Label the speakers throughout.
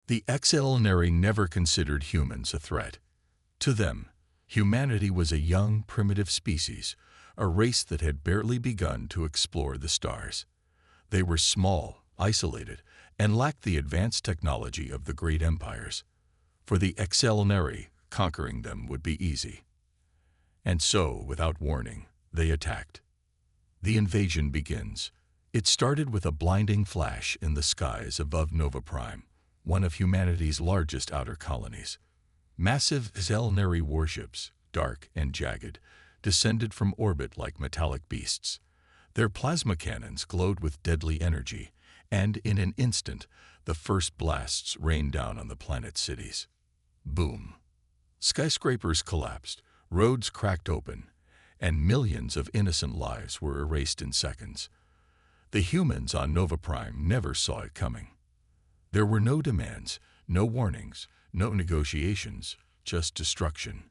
Speaker 1: The extraordinary never considered humans a threat. To them, humanity was a young, primitive species, a race that had barely begun to explore the stars. They were small, isolated, and lacked the advanced technology of the great empires. For the extraordinary, conquering them would be easy. And so, without warning, they attacked. The invasion begins. It started with a blinding flash in the skies above Nova Prime, one of humanity's largest outer colonies. Massive extraordinary warships, dark and jagged, descended from orbit like metallic beasts. Their plasma cannons glowed with deadly energy, and in an instant, the first blasts rained down on the planet's cities. Boom! Skyscrapers collapsed, roads cracked open, and millions of innocent lives were erased in seconds. The humans on Nova Prime never saw it coming. There were no demands, no warnings, no negotiations, just destruction.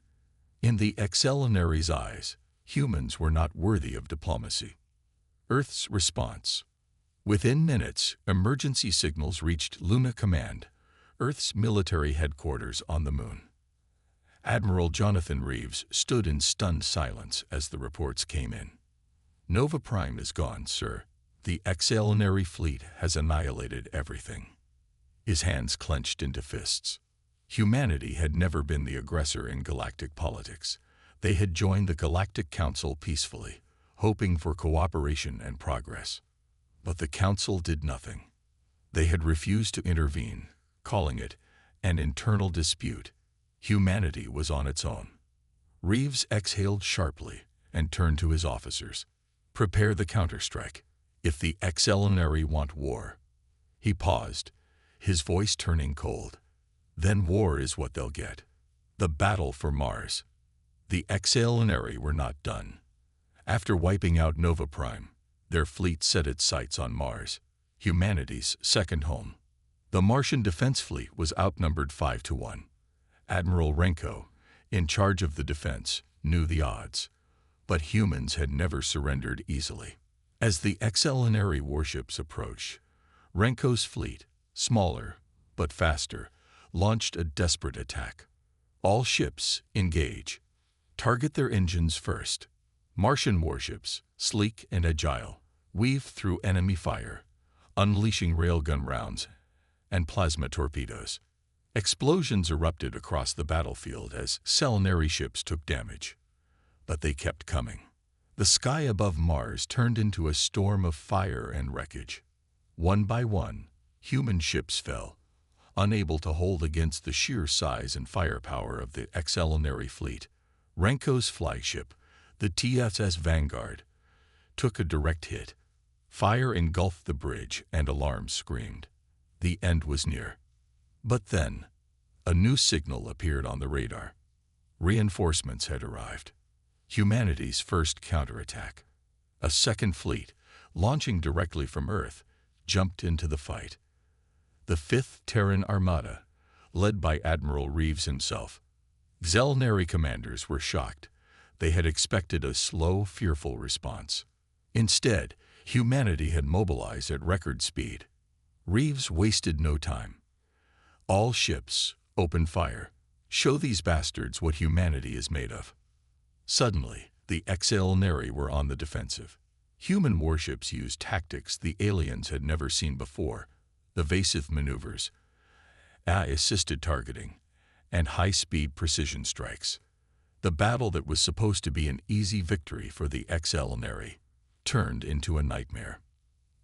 Speaker 1: In the extraordinary's eyes, humans were not worthy of diplomacy. Earth's response. Within minutes, emergency signals reached Luna Command, Earth's military headquarters on the Moon. Admiral Jonathan Reeves stood in stunned silence as the reports came in. Nova Prime is gone, sir. The extraordinary fleet has annihilated everything. His hands clenched into fists. Humanity had never been the aggressor in galactic politics. They had joined the Galactic Council peacefully, hoping for cooperation and progress. But the Council did nothing. They had refused to intervene, calling it an internal dispute. Humanity was on its own. Reeves exhaled sharply and turned to his officers. Prepare the counterstrike, if the extraordinary want war. He paused, his voice turning cold. Then war is what they'll get. The battle for Mars. The extraordinary were not done. After wiping out Nova Prime, their fleet set its sights on Mars, humanity's second home. The Martian defense fleet was outnumbered 5-1. Admiral Renko, in charge of the defense, knew the odds. But humans had never surrendered easily. As the extraordinary warships approached, Renko's fleet, smaller but faster, launched a desperate attack. All ships, engage. Target their engines first. Martian warships, sleek and agile, weave through enemy fire, unleashing railgun rounds and plasma torpedoes. Explosions erupted across the battlefield as extraordinary ships took damage. But they kept coming. The sky above Mars turned into a storm of fire and wreckage. One by one, human ships fell, unable to hold against the sheer size and firepower of the extraordinary fleet. Renko's flagship, the TSS Vanguard, took a direct hit. Fire engulfed the bridge and alarms screamed. The end was near. But then, a new signal appeared on the radar. Reinforcements had arrived. Humanity's first counterattack. A second fleet, launching directly from Earth, jumped into the fight. The 5th Terran Armada, led by Admiral Reeves himself. Extraordinary commanders were shocked. They had expected a slow, fearful response. Instead, humanity had mobilized at record speed. Reeves wasted no time. All ships, open fire. Show these bastards what humanity is made of. Suddenly, the extraordinary were on the defensive. Human warships used tactics the aliens had never seen before, evasive maneuvers, AI-assisted targeting, and high-speed precision strikes. The battle that was supposed to be an easy victory for the extraordinary turned into a nightmare.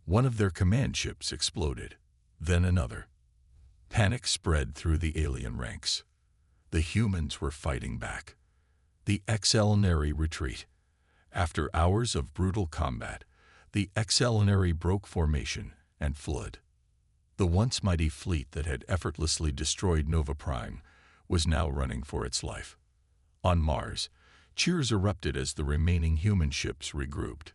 Speaker 1: One of their command ships exploded, then another. Panic spread through the alien ranks. The humans were fighting back. The extraordinary retreat. After hours of brutal combat, the extraordinary broke formation and fled. The once mighty fleet that had effortlessly destroyed Nova Prime was now running for its life. On Mars, cheers erupted as the remaining human ships regrouped.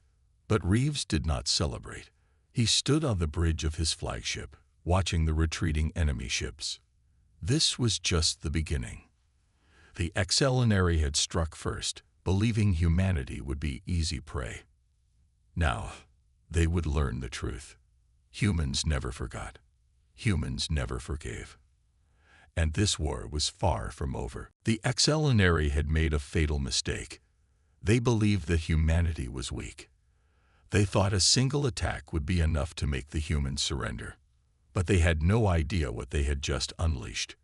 Speaker 1: But Reeves did not celebrate. He stood on the bridge of his flagship, watching the retreating enemy ships. This was just the beginning. The extraordinary had struck first, believing humanity would be easy prey. Now, they would learn the truth. Humans never forgot. Humans never forgave. And this war was far from over. The Excelinary had made a fatal mistake. They believed that humanity was weak. They thought a single attack would be enough to make the humans surrender. But they had no idea what they had just unleashed.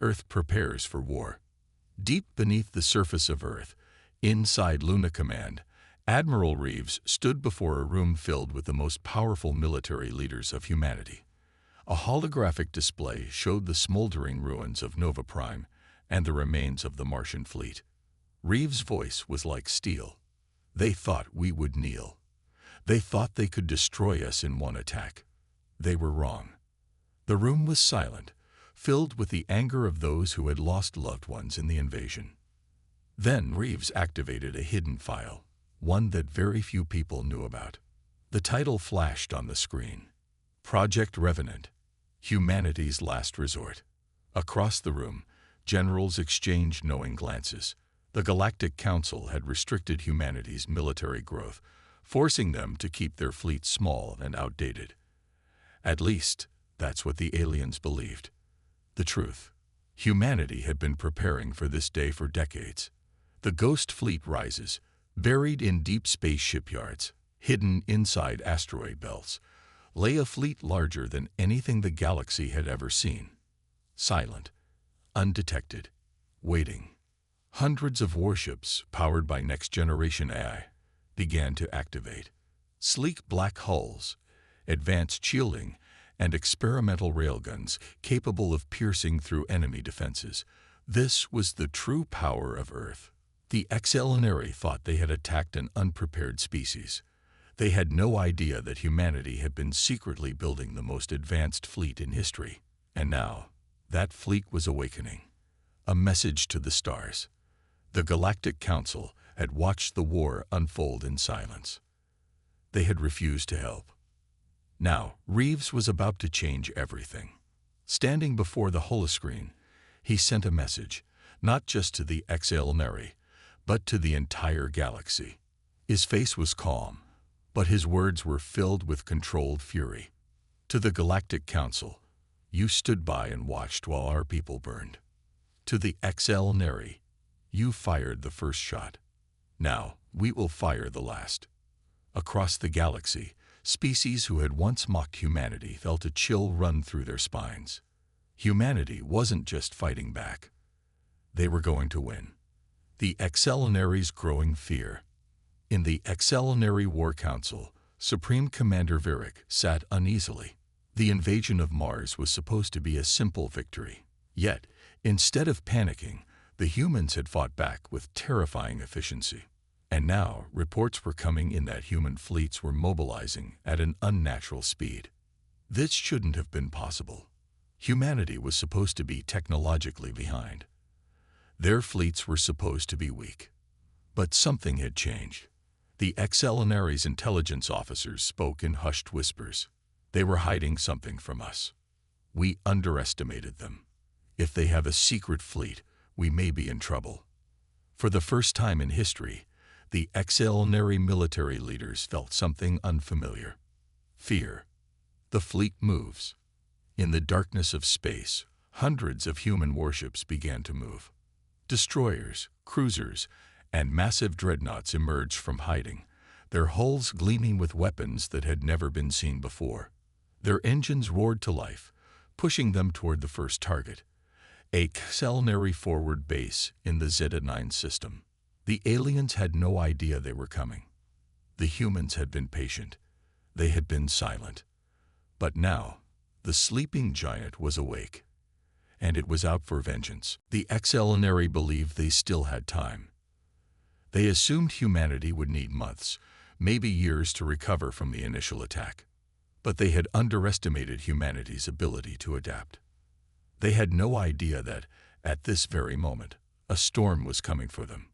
Speaker 1: Earth prepares for war. Deep beneath the surface of Earth, inside Luna Command, Admiral Reeves stood before a room filled with the most powerful military leaders of humanity. A holographic display showed the smoldering ruins of Nova Prime and the remains of the Martian fleet. Reeves' voice was like steel. They thought we would kneel. They thought they could destroy us in one attack. They were wrong. The room was silent, filled with the anger of those who had lost loved ones in the invasion. Then Reeves activated a hidden file, one that very few people knew about. The title flashed on the screen: Project Revenant, Humanity's Last Resort. Across the room, generals exchanged knowing glances. The Galactic Council had restricted humanity's military growth, forcing them to keep their fleet small and outdated. At least, that's what the aliens believed. The truth: humanity had been preparing for this day for decades. The Ghost Fleet rises, buried in deep space shipyards, hidden inside asteroid belts, lay a fleet larger than anything the galaxy had ever seen. Silent, undetected, waiting. Hundreds of warships, powered by next-generation AI, began to activate. Sleek black hulls, advanced shielding, and experimental railguns capable of piercing through enemy defenses. This was the true power of Earth. The Excelinary thought they had attacked an unprepared species. They had no idea that humanity had been secretly building the most advanced fleet in history. And now, that fleet was awakening. A message to the stars. The Galactic Council had watched the war unfold in silence. They had refused to help. Now, Reeves was about to change everything. Standing before the holoscreen, he sent a message, not just to the Excelinary, but to the entire galaxy. His face was calm, but his words were filled with controlled fury. To the Galactic Council, you stood by and watched while our people burned. To the Excelinary, you fired the first shot. Now, we will fire the last. Across the galaxy, species who had once mocked humanity felt a chill run through their spines. Humanity wasn't just fighting back. They were going to win. The Excelinary's growing fear. In the Excelinary War Council, Supreme Commander Virik sat uneasily. The invasion of Mars was supposed to be a simple victory. Yet, instead of panicking, the humans had fought back with terrifying efficiency. And now, reports were coming in that human fleets were mobilizing at an unnatural speed. This shouldn't have been possible. Humanity was supposed to be technologically behind. Their fleets were supposed to be weak. But something had changed. The Excelinary's intelligence officers spoke in hushed whispers. They were hiding something from us. We underestimated them. If they have a secret fleet, we may be in trouble. For the first time in history, the Excelinary military leaders felt something unfamiliar. Fear. The fleet moves. In the darkness of space, hundreds of human warships began to move. Destroyers, cruisers, and massive dreadnoughts emerged from hiding, their hulls gleaming with weapons that had never been seen before. Their engines roared to life, pushing them toward the first target, a Excelinary forward base in the Zeta-9 system. The aliens had no idea they were coming. The humans had been patient. They had been silent. But now, the sleeping giant was awake, and it was out for vengeance. The Excelinary believed they still had time. They assumed humanity would need months, maybe years to recover from the initial attack. But they had underestimated humanity's ability to adapt. They had no idea that, at this very moment, a storm was coming for them.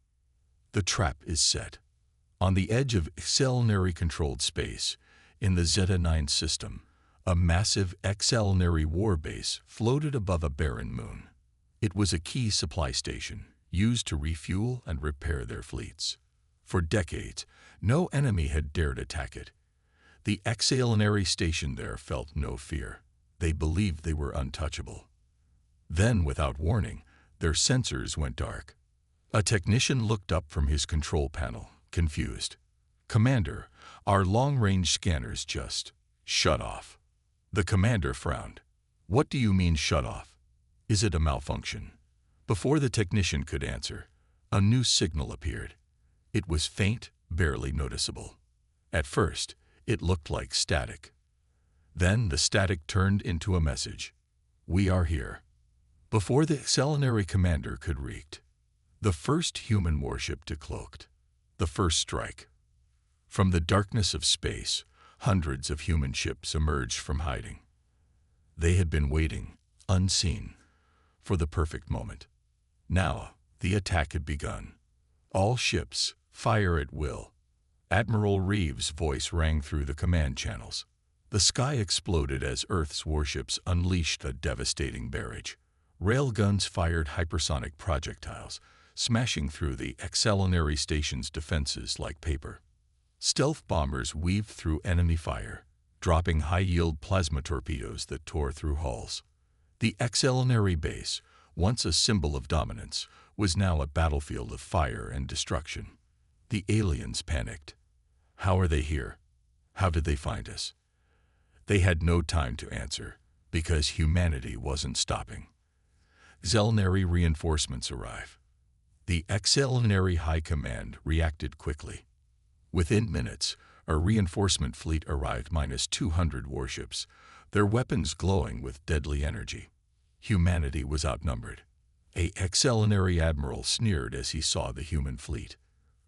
Speaker 1: The trap is set. On the edge of Excelinary-controlled space, in the Zeta-9 system, a massive Excelinary war base floated above a barren moon. It was a key supply station, used to refuel and repair their fleets. For decades, no enemy had dared attack it. The Excelinary stationed there felt no fear. They believed they were untouchable. Then, without warning, their sensors went dark. A technician looked up from his control panel, confused. "Commander, our long-range scanners just shut off." The commander frowned. "What do you mean shut off? Is it a malfunction?" Before the technician could answer, a new signal appeared. It was faint, barely noticeable. At first, it looked like static. Then the static turned into a message. "We are here." Before the Xelanary commander could react, the first human warship decloaked. The first strike. From the darkness of space, hundreds of human ships emerged from hiding. They had been waiting, unseen, for the perfect moment. Now, the attack had begun. All ships, fire at will. Admiral Reeves' voice rang through the command channels. The sky exploded as Earth's warships unleashed a devastating barrage. Railguns fired hypersonic projectiles, smashing through the Xelanary station's defenses like paper. Stealth bombers weaved through enemy fire, dropping high-yield plasma torpedoes that tore through hulls. The Xelanary base, once a symbol of dominance, was now a battlefield of fire and destruction. The aliens panicked. How are they here? How did they find us? They had no time to answer, because humanity wasn't stopping. Xelanary reinforcements arrive. The Xelanary High Command reacted quickly. Within minutes, a reinforcement fleet arrived minus 200 warships, their weapons glowing with deadly energy. Humanity was outnumbered. A Xelanary admiral sneered as he saw the human fleet.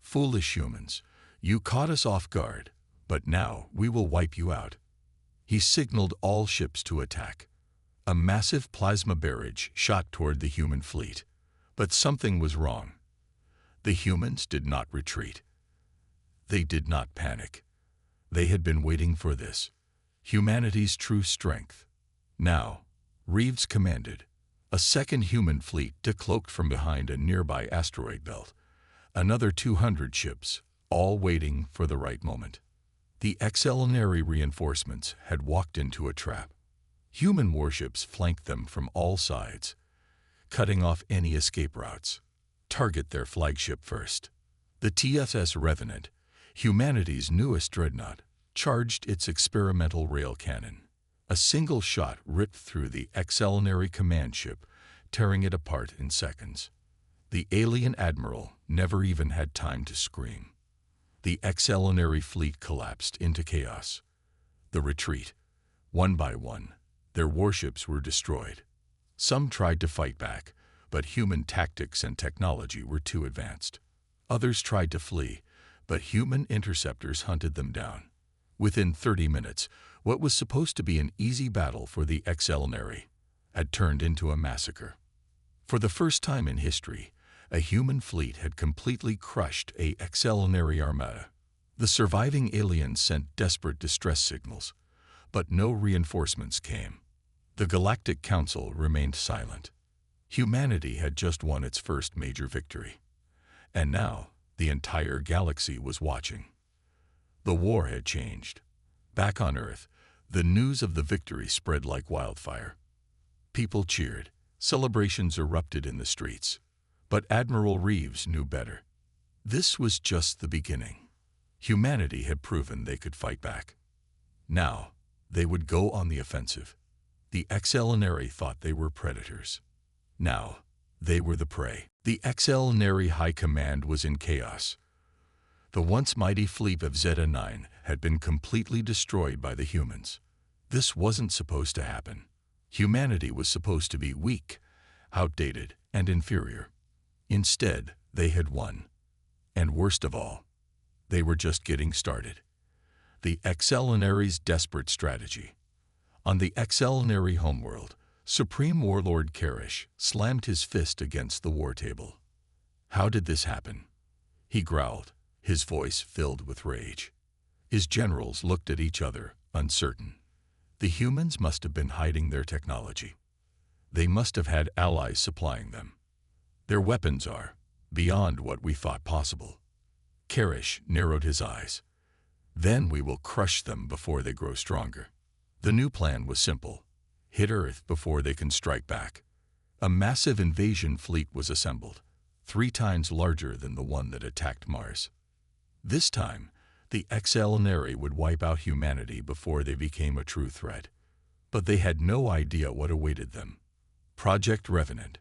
Speaker 1: "Foolish humans, you caught us off guard, but now we will wipe you out." He signaled all ships to attack. A massive plasma barrage shot toward the human fleet. But something was wrong. The humans did not retreat. They did not panic. They had been waiting for this. Humanity's true strength. Now, Reeves commanded. A second human fleet decloaked from behind a nearby asteroid belt. Another 200 ships, all waiting for the right moment. The Xelanary reinforcements had walked into a trap. Human warships flanked them from all sides, cutting off any escape routes. Target their flagship first. The TSS Revenant, humanity's newest dreadnought, charged its experimental rail cannon. A single shot ripped through the Xelanary command ship, tearing it apart in seconds. The alien admiral never even had time to scream. The Xelanary fleet collapsed into chaos. The retreat. One by one, their warships were destroyed. Some tried to fight back, but human tactics and technology were too advanced. Others tried to flee, but human interceptors hunted them down. Within 30 minutes, what was supposed to be an easy battle for the Xelanary had turned into a massacre. For the first time in history, a human fleet had completely crushed a Xelanary armada. The surviving aliens sent desperate distress signals, but no reinforcements came. The Galactic Council remained silent. Humanity had just won its first major victory. And now, the entire galaxy was watching. The war had changed. Back on Earth, the news of the victory spread like wildfire. People cheered. Celebrations erupted in the streets. But Admiral Reeves knew better. This was just the beginning. Humanity had proven they could fight back. Now, they would go on the offensive. The Xelanary thought they were predators. Now, they were the prey. The Xelanary High Command was in chaos. The once mighty fleet of Zeta-9 had been completely destroyed by the humans. This wasn't supposed to happen. Humanity was supposed to be weak, outdated, and inferior. Instead, they had won. And worst of all, they were just getting started. The Xelanary's desperate strategy. On the Xelanary homeworld, Supreme Warlord Karish slammed his fist against the war table. How did this happen? He growled, his voice filled with rage. His generals looked at each other, uncertain. The humans must have been hiding their technology. They must have had allies supplying them. Their weapons are beyond what we thought possible. Karish narrowed his eyes. Then we will crush them before they grow stronger. The new plan was simple. Hit Earth before they can strike back. A massive invasion fleet was assembled, 3 times larger than the one that attacked Mars. This time, the Excelenary would wipe out humanity before they became a true threat. But they had no idea what awaited them. Project Revenant,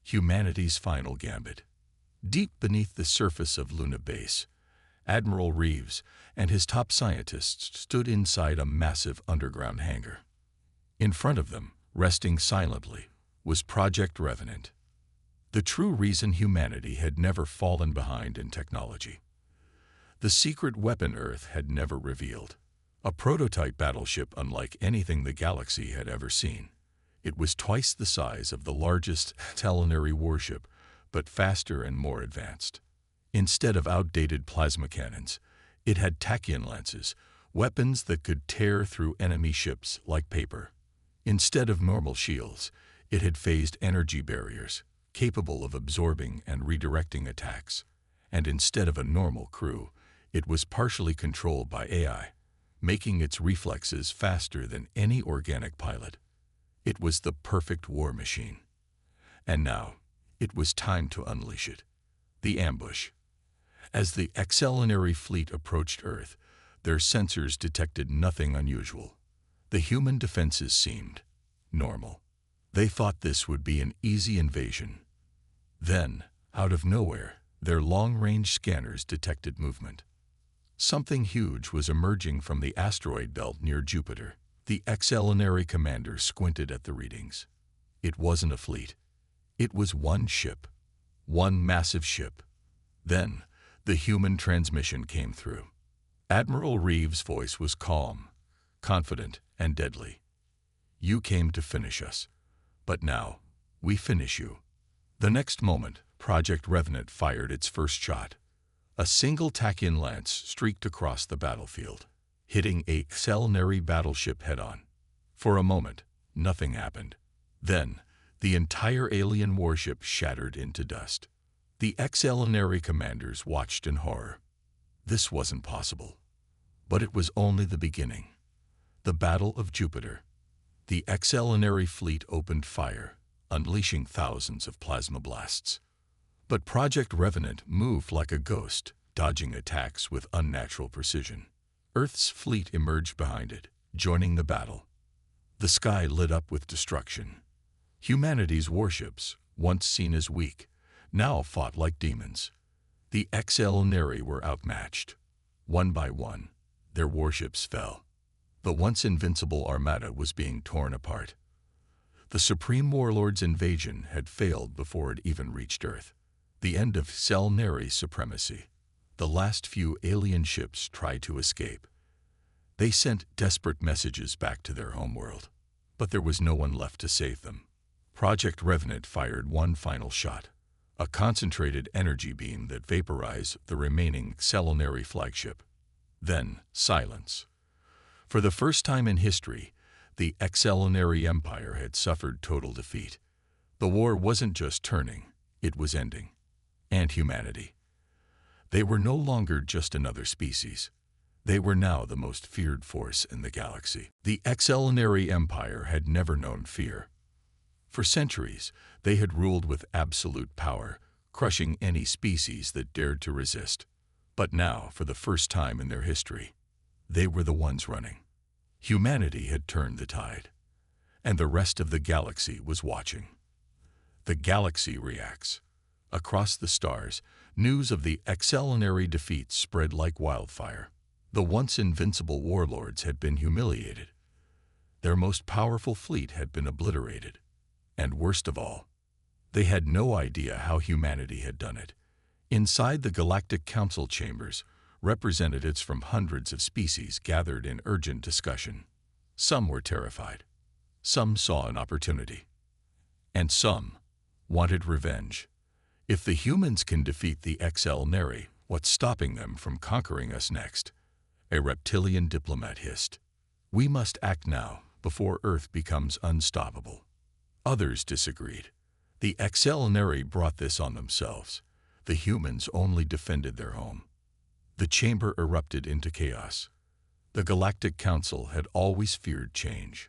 Speaker 1: humanity's final gambit. Deep beneath the surface of Luna Base, Admiral Reeves and his top scientists stood inside a massive underground hangar. In front of them, resting silently, was Project Revenant, the true reason humanity had never fallen behind in technology. The secret weapon Earth had never revealed. A prototype battleship unlike anything the galaxy had ever seen. It was twice the size of the largest Excelenary warship, but faster and more advanced. Instead of outdated plasma cannons, it had tachyon lenses, weapons that could tear through enemy ships like paper. Instead of normal shields, it had phased energy barriers, capable of absorbing and redirecting attacks. And instead of a normal crew, it was partially controlled by AI, making its reflexes faster than any organic pilot. It was the perfect war machine. And now, it was time to unleash it. The ambush. As the Excelenary fleet approached Earth, their sensors detected nothing unusual. The human defenses seemed normal. They thought this would be an easy invasion. Then, out of nowhere, their long-range scanners detected movement. Something huge was emerging from the asteroid belt near Jupiter. The Excelenary commander squinted at the readings. It wasn't a fleet. It was one ship. One massive ship. Then, the human transmission came through. Admiral Reeves' voice was calm, confident, and deadly. You came to finish us. But now, we finish you. The next moment, Project Revenant fired its first shot. A single tachyon lance streaked across the battlefield, hitting a Excelenary battleship head-on. For a moment, nothing happened. Then, the entire alien warship shattered into dust. The Excelenary commanders watched in horror. This wasn't possible. But it was only the beginning. The Battle of Jupiter. The Excelenary fleet opened fire, unleashing thousands of plasma blasts. But Project Revenant moved like a ghost, dodging attacks with unnatural precision. Earth's fleet emerged behind it, joining the battle. The sky lit up with destruction. Humanity's warships, once seen as weak, now fought like demons. The Excelenary were outmatched. One by one, their warships fell. The once invincible armada was being torn apart. The Supreme Warlord's invasion had failed before it even reached Earth. The end of Excelenary supremacy. The last few alien ships tried to escape. They sent desperate messages back to their homeworld, but there was no one left to save them. Project Revenant fired one final shot, a concentrated energy beam that vaporized the remaining Excelenary flagship. Then, silence. For the first time in history, the Excelenary Empire had suffered total defeat. The war wasn't just turning, it was ending. And humanity. They were no longer just another species. They were now the most feared force in the galaxy. The Excelenary Empire had never known fear. For centuries, they had ruled with absolute power, crushing any species that dared to resist. But now, for the first time in their history, they were the ones running. Humanity had turned the tide, and the rest of the galaxy was watching. The galaxy reacts. Across the stars, news of the Excelenary defeat spread like wildfire. The once invincible warlords had been humiliated. Their most powerful fleet had been obliterated. And worst of all, they had no idea how humanity had done it. Inside the Galactic Council chambers, representatives from hundreds of species gathered in urgent discussion. Some were terrified. Some saw an opportunity. And some wanted revenge. If the humans can defeat the Excelenary, what's stopping them from conquering us next? A reptilian diplomat hissed. We must act now, before Earth becomes unstoppable. Others disagreed. The Excelenary brought this on themselves. The humans only defended their home. The chamber erupted into chaos. The Galactic Council had always feared change.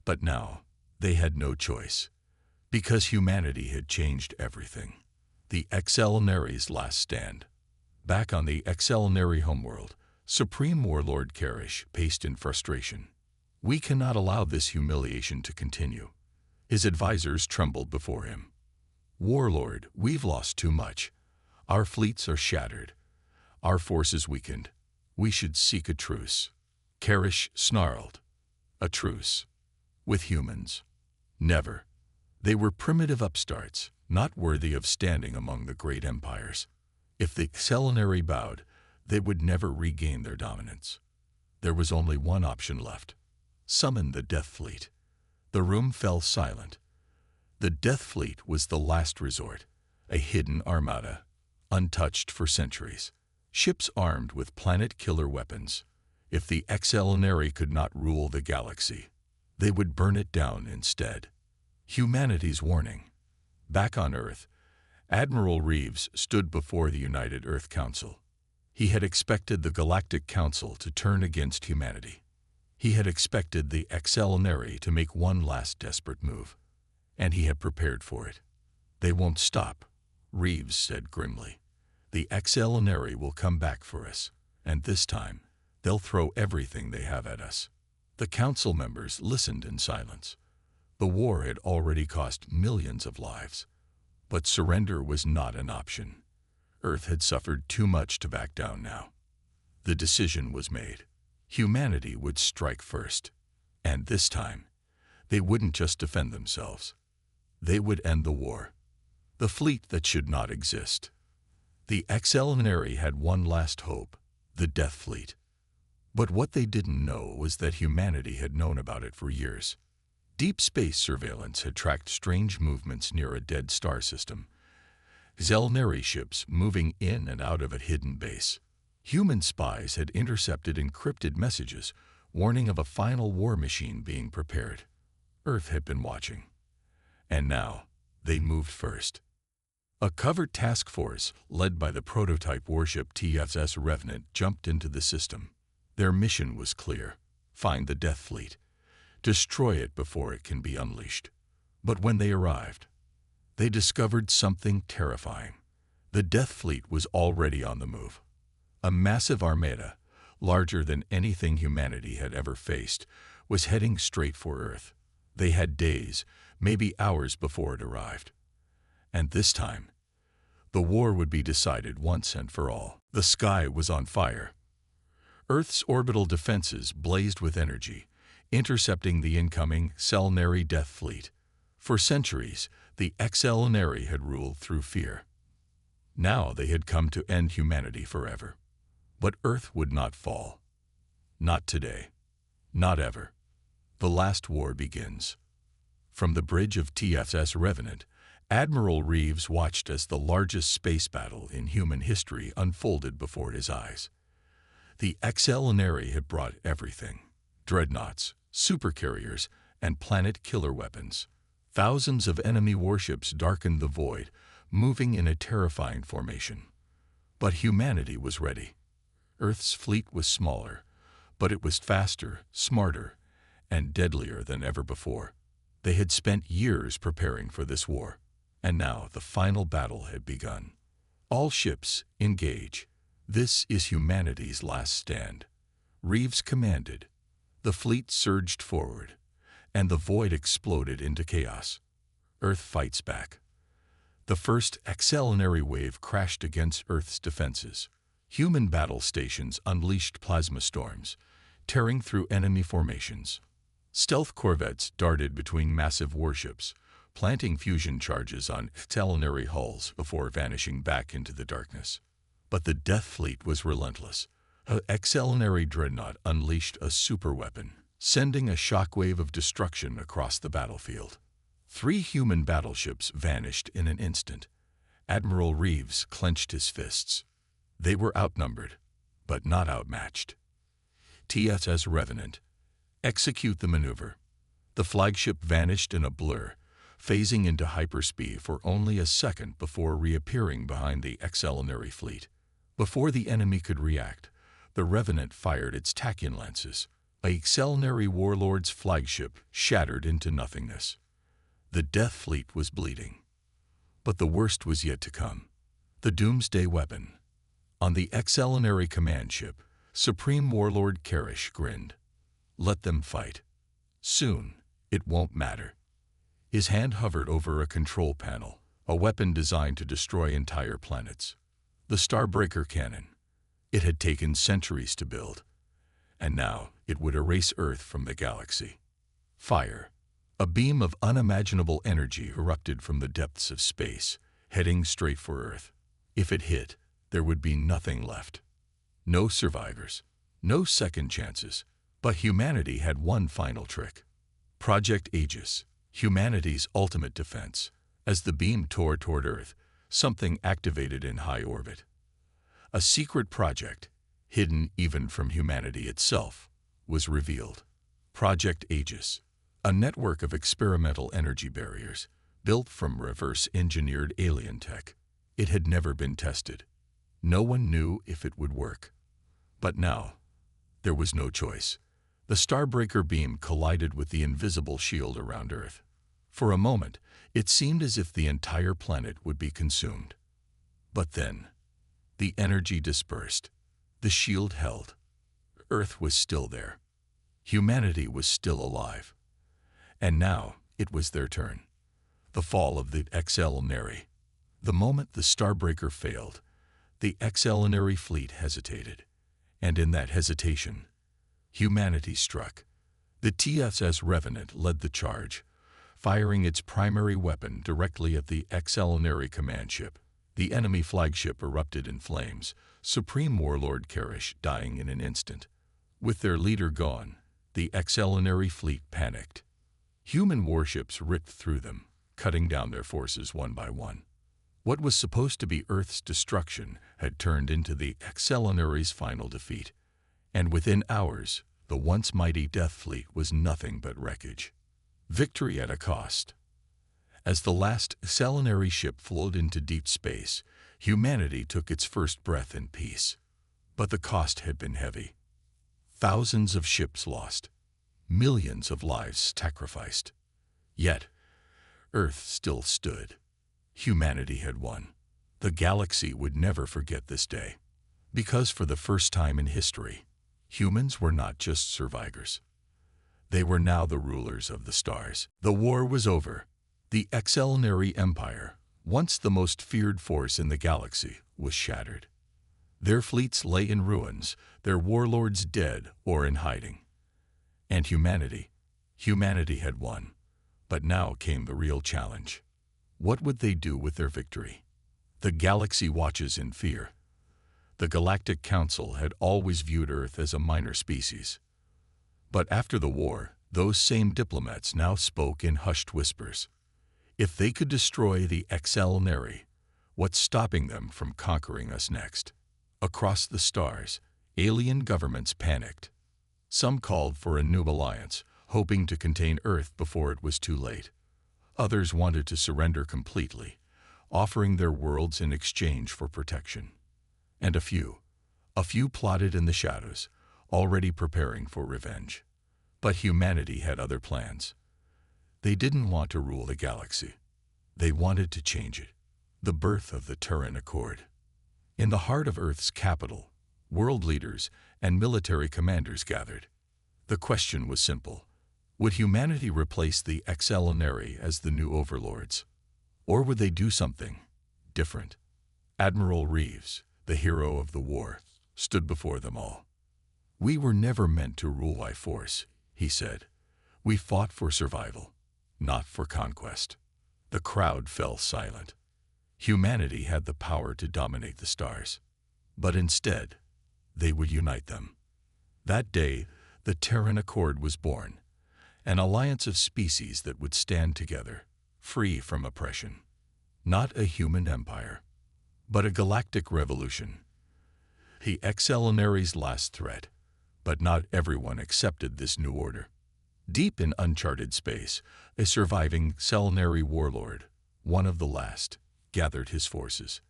Speaker 1: But now, they had no choice. Because humanity had changed everything. The Excelnary's last stand. Back on the Excelnary homeworld, Supreme Warlord Karish paced in frustration. We cannot allow this humiliation to continue. His advisors trembled before him. Warlord, we've lost too much. Our fleets are shattered. Our forces weakened. We should seek a truce. Karish snarled. A truce? With humans? Never. They were primitive upstarts, not worthy of standing among the great empires. If the Excelnary bowed, they would never regain their dominance. There was only one option left. Summon the Death Fleet. The room fell silent. The Death Fleet was the last resort, a hidden armada, untouched for centuries. Ships armed with planet-killer weapons. If the Excelnary could not rule the galaxy, they would burn it down instead. Humanity's warning. Back on Earth, Admiral Reeves stood before the United Earth Council. He had expected the Galactic Council to turn against humanity. He had expected the Excelnary to make one last desperate move, and he had prepared for it. They won't stop, Reeves said grimly. The Excelnary will come back for us, and this time, they'll throw everything they have at us. The council members listened in silence. The war had already cost millions of lives, but surrender was not an option. Earth had suffered too much to back down now. The decision was made. Humanity would strike first, and this time, they wouldn't just defend themselves. They would end the war. The fleet that should not exist. The Excelnary had one last hope, the Death Fleet. But what they didn't know was that humanity had known about it for years. Deep space surveillance had tracked strange movements near a dead star system. Excelnary ships moving in and out of a hidden base. Human spies had intercepted encrypted messages warning of a final war machine being prepared. Earth had been watching. And now, they moved first. A covert task force, led by the prototype warship TSS Revenant, jumped into the system. Their mission was clear: find the Death Fleet. Destroy it before it can be unleashed. But when they arrived, they discovered something terrifying. The Death Fleet was already on the move. A massive armada, larger than anything humanity had ever faced, was heading straight for Earth. They had days, maybe hours before it arrived. And this time, the war would be decided once and for all. The sky was on fire. Earth's orbital defenses blazed with energy, intercepting the incoming Excelnary Death Fleet. For centuries, the Excelnary had ruled through fear. Now they had come to end humanity forever. But Earth would not fall. Not today. Not ever. The last war begins. From the bridge of TSS Revenant, Admiral Reeves watched as the largest space battle in human history unfolded before his eyes. The Excelnary had brought everything: dreadnoughts, supercarriers, and planet-killer weapons. Thousands of enemy warships darkened the void, moving in a terrifying formation. But humanity was ready. Earth's fleet was smaller, but it was faster, smarter, and deadlier than ever before. They had spent years preparing for this war, and now the final battle had begun. All ships, engage. This is humanity's last stand. Reeves commanded. The fleet surged forward, and the void exploded into chaos. Earth fights back. The first Excelnary wave crashed against Earth's defenses. Human battle stations unleashed plasma storms, tearing through enemy formations. Stealth corvettes darted between massive warships, planting fusion charges on Excelnary hulls before vanishing back into the darkness. But the Death Fleet was relentless. An Excelnary dreadnought unleashed a superweapon, sending a shockwave of destruction across the battlefield. 3 human battleships vanished in an instant. Admiral Reeves clenched his fists. They were outnumbered, but not outmatched. TSS Revenant. Execute the maneuver. The flagship vanished in a blur, phasing into hyperspeed for only a second before reappearing behind the Excelnary fleet. Before the enemy could react, the Revenant fired its tachyon lances. A Excelnary warlord's flagship shattered into nothingness. The Death Fleet was bleeding. But the worst was yet to come. The Doomsday Weapon. On the Excelenary command ship, Supreme Warlord Karish grinned. Let them fight. Soon, it won't matter. His hand hovered over a control panel, a weapon designed to destroy entire planets. The Starbreaker cannon. It had taken centuries to build, and now it would erase Earth from the galaxy. Fire. A beam of unimaginable energy erupted from the depths of space, heading straight for Earth. If it hit, there would be nothing left. No survivors, no second chances. But humanity had one final trick. Project Aegis, humanity's ultimate defense. As the beam tore toward Earth, something activated in high orbit. A secret project, hidden even from humanity itself, was revealed. Project Aegis, a network of experimental energy barriers, built from reverse-engineered alien tech. It had never been tested. No one knew if it would work. But now, there was no choice. The Starbreaker beam collided with the invisible shield around Earth. For a moment, it seemed as if the entire planet would be consumed. But then, the energy dispersed. The shield held. Earth was still there. Humanity was still alive. And now, it was their turn. The fall of the Excelenary. The moment the Starbreaker failed, the Excelenary fleet hesitated. And in that hesitation, humanity struck. The TSS Revenant led the charge, firing its primary weapon directly at the Excelenary command ship. The enemy flagship erupted in flames, Supreme Warlord Karish dying in an instant. With their leader gone, the Excelenary fleet panicked. Human warships ripped through them, cutting down their forces one by one. What was supposed to be Earth's destruction had turned into the Excelenary's final defeat. And within hours, the once mighty Death Fleet was nothing but wreckage. Victory at a cost. As the last Excelenary ship flowed into deep space, humanity took its first breath in peace. But the cost had been heavy. Thousands of ships lost. Millions of lives sacrificed. Yet, Earth still stood. Humanity had won. The galaxy would never forget this day. Because for the first time in history, humans were not just survivors. They were now the rulers of the stars. The war was over. The Excelenary Empire, once the most feared force in the galaxy, was shattered. Their fleets lay in ruins, their warlords dead or in hiding. And humanity had won. But now came the real challenge. What would they do with their victory? The galaxy watches in fear. The Galactic Council had always viewed Earth as a minor species. But after the war, those same diplomats now spoke in hushed whispers. If they could destroy the Excelenary, what's stopping them from conquering us next? Across the stars, alien governments panicked. Some called for a new alliance, hoping to contain Earth before it was too late. Others wanted to surrender completely, offering their worlds in exchange for protection. And a few plotted in the shadows, already preparing for revenge. But humanity had other plans. They didn't want to rule the galaxy. They wanted to change it. The birth of the Terran Accord. In the heart of Earth's capital, world leaders and military commanders gathered. The question was simple. Would humanity replace the Excelenary as the new overlords? Or would they do something different? Admiral Reeves, the hero of the war, stood before them all. "We were never meant to rule by force," he said. "We fought for survival, not for conquest." The crowd fell silent. Humanity had the power to dominate the stars. But instead, they would unite them. That day, the Terran Accord was born, an alliance of species that would stand together, free from oppression. Not a human empire, but a galactic revolution. The Excelenary's last threat, but not everyone accepted this new order. Deep in uncharted space, a surviving Excelenary warlord, one of the last, gathered his forces.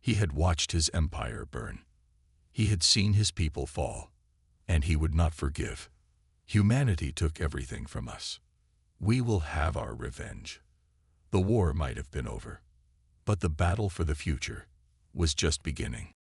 Speaker 1: He had watched his empire burn. He had seen his people fall, and he would not forgive. "Humanity took everything from us. We will have our revenge," The war might have been over, but the battle for the future was just beginning.